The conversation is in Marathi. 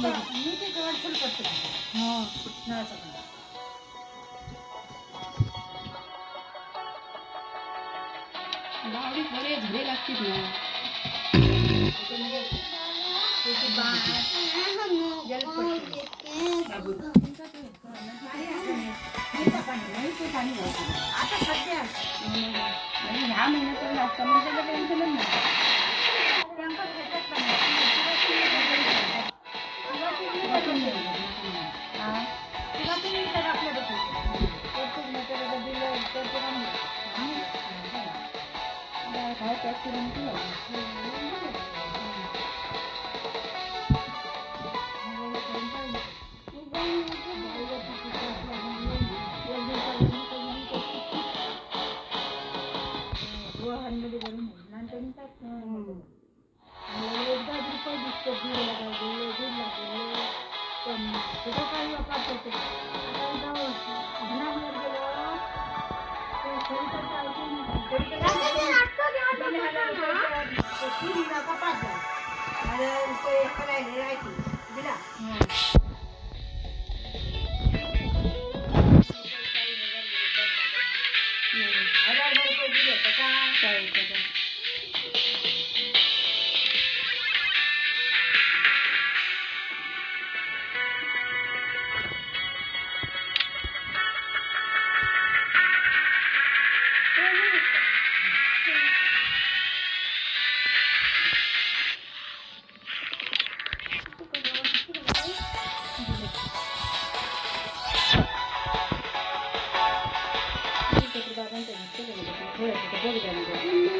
मी ते गडसल करते हो नळाचा पण गावडीत बरे झरे लागतील ना त्याची बाण जलपट्टी बाबू नाही ते पाणी घ्यायचं आता सध्या आणि ह्या महिन्यात असतं मग त्याचं टेन्शनच नाही टँकर घेतात पण तुला तुम्ही तर आपल्या प्रत्येक मटेरियल दिलं तर ते काय टॅक्स केलं गृहांमध्ये भरून नंतर एकदा रुपये दिसतो दीड लागेल पण कुठं काही वापर करते आता घरावर गेलं ते सरिताचं ऐकून दिला बघ